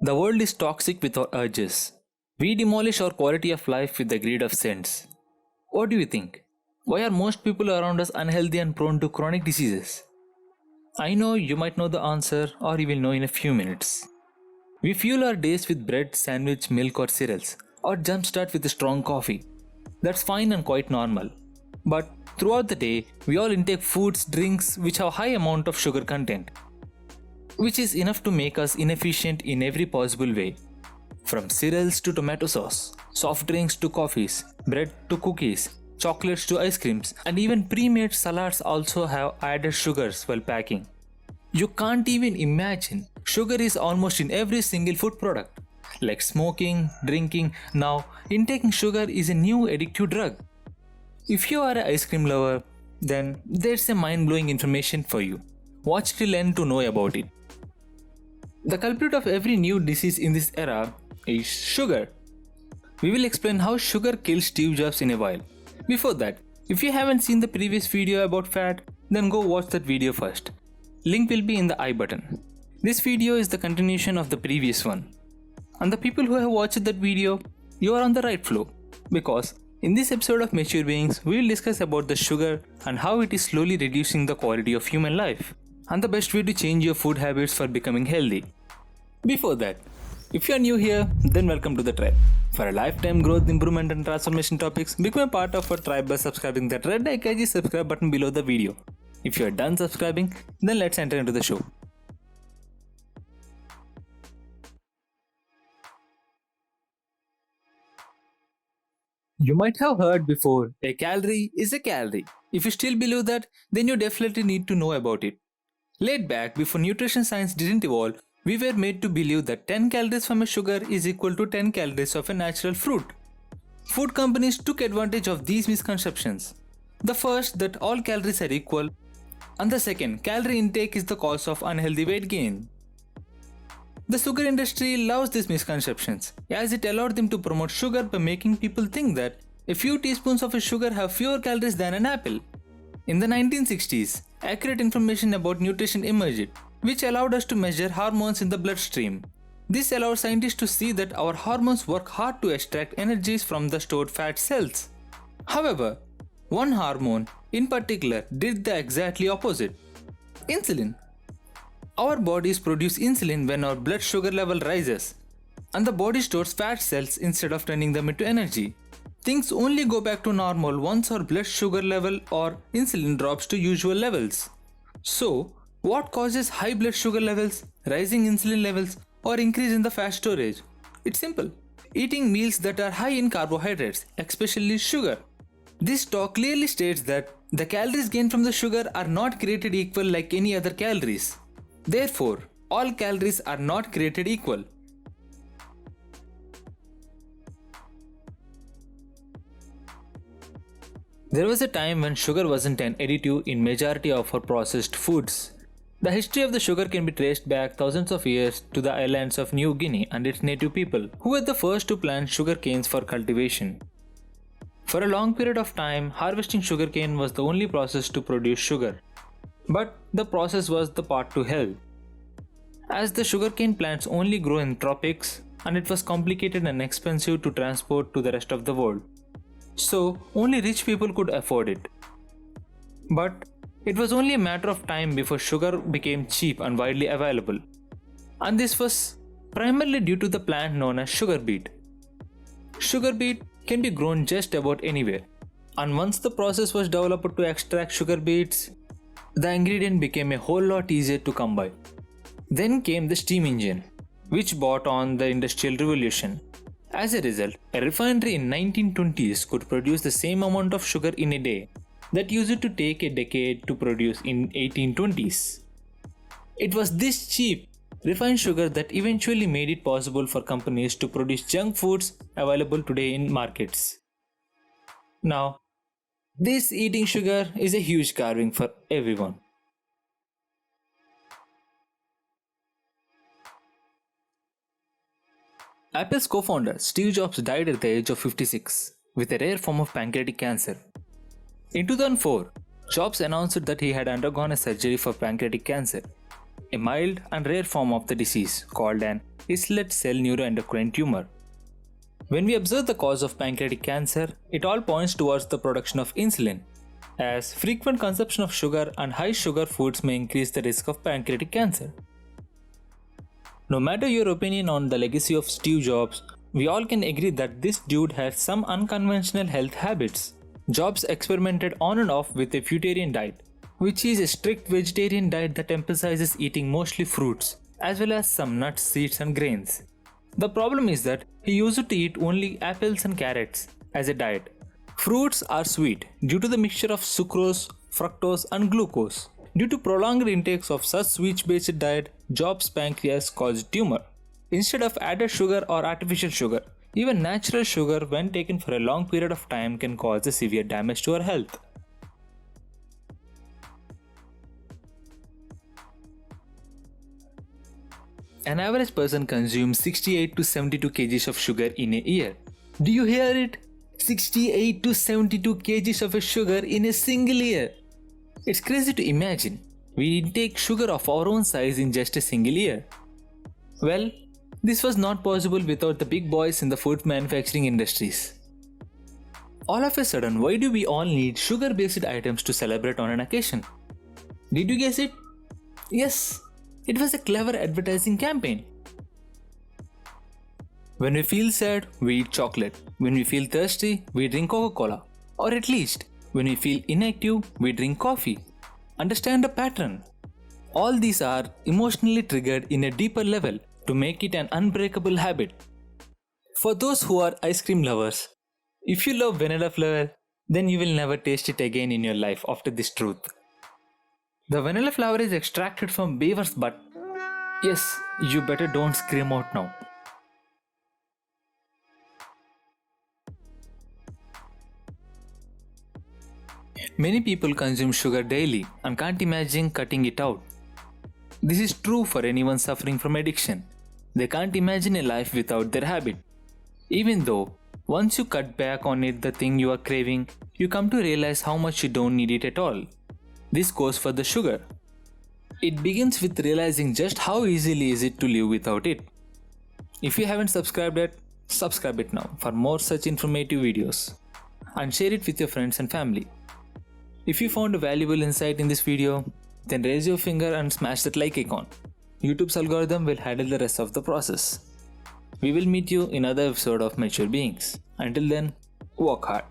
The world is toxic with our urges. We demolish our quality of life with the greed of cents. What do you think? Why are most people around us unhealthy and prone to chronic diseases? I know you might know the answer, or you will know in a few minutes. We fuel our days with bread, sandwich, milk, or cereals, or jumpstart with a strong coffee. That's fine and quite normal. But throughout the day, we all intake foods, drinks which have high amount of sugar content, which is enough to make us inefficient in every possible way. From cereals to tomato sauce, soft drinks to coffees, bread to cookies, chocolates to ice creams, and even pre-made salads also have added sugars while packing. You can't even imagine. Sugar is almost in every single food product. Like smoking, drinking, now intaking sugar is a new addictive drug. If you are an ice cream lover, then there's a mind-blowing information for you. Watch till end to know about it. The culprit of every new disease in this era is sugar. We will explain how sugar kills Steve Jobs in a while. Before that, if you haven't seen the previous video about fat, then go watch that video first. Link will be in the I button. This video is the continuation of the previous one. And the people who have watched that video, you are on the right flow. Because in this episode of Mature Beings, we will discuss about the sugar and how it is slowly reducing the quality of human life, and the best way to change your food habits for becoming healthy. Before that, if you are new here, then welcome to the tribe. For a lifetime growth, improvement and transformation topics, become a part of our tribe by subscribing that red IKG subscribe button below the video. If you are done subscribing, then let's enter into the show. You might have heard before, a calorie is a calorie. If you still believe that, then you definitely need to know about it. Laid back, before nutrition science didn't evolve, we were made to believe that 10 calories from a sugar is equal to 10 calories of a natural fruit. Food companies took advantage of these misconceptions. The first, that all calories are equal, and the second, calorie intake is the cause of unhealthy weight gain. The sugar industry loves these misconceptions, as it allowed them to promote sugar by making people think that a few teaspoons of a sugar have fewer calories than an apple. In the 1960s, accurate information about nutrition emerged, which allowed us to measure hormones in the bloodstream. This allowed scientists to see that our hormones work hard to extract energies from the stored fat cells. However, one hormone in particular did the exactly opposite: insulin. Our bodies produce insulin when our blood sugar level rises, and the body stores fat cells instead of turning them into energy. Things only go back to normal once our blood sugar level or insulin drops to usual levels. So, what causes high blood sugar levels, rising insulin levels, or increase in the fat storage? It's simple. Eating meals that are high in carbohydrates, especially sugar. This talk clearly states that the calories gained from the sugar are not created equal like any other calories. Therefore, all calories are not created equal. There was a time when sugar wasn't an additive in majority of our processed foods. The history of the sugar can be traced back thousands of years to the islands of New Guinea and its native people, who were the first to plant sugar canes for cultivation. For a long period of time, harvesting sugarcane was the only process to produce sugar. But the process was the path to hell. As the sugarcane plants only grow in tropics, and it was complicated and expensive to transport to the rest of the world. So, only rich people could afford it. But it was only a matter of time before sugar became cheap and widely available. And this was primarily due to the plant known as sugar beet. Sugar beet can be grown just about anywhere. And once the process was developed to extract sugar beets, the ingredient became a whole lot easier to come by. Then came the steam engine, which brought on the Industrial Revolution. As a result, a refinery in 1920s could produce the same amount of sugar in a day that used to take a decade to produce in 1820s. It was this cheap, refined sugar that eventually made it possible for companies to produce junk foods available today in markets. Now, this eating sugar is a huge carving for everyone. Apple's co-founder Steve Jobs died at the age of 56 with a rare form of pancreatic cancer. In 2004, Jobs announced that he had undergone a surgery for pancreatic cancer. a mild and rare form of the disease called an islet cell neuroendocrine tumor. When we observe the cause of pancreatic cancer, it all points towards the production of insulin, as frequent consumption of sugar and high sugar foods may increase the risk of pancreatic cancer. No matter your opinion on the legacy of Steve Jobs, we all can agree that this dude had some unconventional health habits. Jobs experimented on and off with a fruitarian diet, which is a strict vegetarian diet that emphasizes eating mostly fruits, as well as some nuts, seeds and grains. The problem is that he used to eat only apples and carrots as a diet. Fruits are sweet due to the mixture of sucrose, fructose and glucose. Due to prolonged intakes of such sweet-based diet, Jobs' pancreas caused tumor. Instead of added sugar or artificial sugar, even natural sugar when taken for a long period of time can cause a severe damage to our health. An average person consumes 68 to 72 kgs of sugar in a year. Do you hear it? 68 to 72 kgs of sugar in a single year. It's crazy to imagine. We intake sugar of our own size in just a single year. Well, this was not possible without the big boys in the food manufacturing industries. All of a sudden, why do we all need sugar-based items to celebrate on an occasion? Did you guess it? Yes, it was a clever advertising campaign. When we feel sad, we eat chocolate. When we feel thirsty, we drink Coca-Cola. Or at least, when we feel inactive, we drink coffee. Understand the pattern. All these are emotionally triggered in a deeper level to make it an unbreakable habit. For those who are ice cream lovers, if you love vanilla flavor, then you will never taste it again in your life after this truth. The vanilla flower is extracted from beaver's butt. Yes, you better don't scream out now. Many people consume sugar daily and can't imagine cutting it out. This is true for anyone suffering from addiction. They can't imagine a life without their habit. Even though, once you cut back on it, the thing you are craving, you come to realize how much you don't need it at all. This goes for the sugar. It begins with realizing just how easily is it to live without it. If you haven't subscribed yet, subscribe it now for more such informative videos. And share it with your friends and family. If you found a valuable insight in this video, then raise your finger and smash that like icon. YouTube's algorithm will handle the rest of the process. We will meet you in another episode of Mature Beings. Until then, work hard.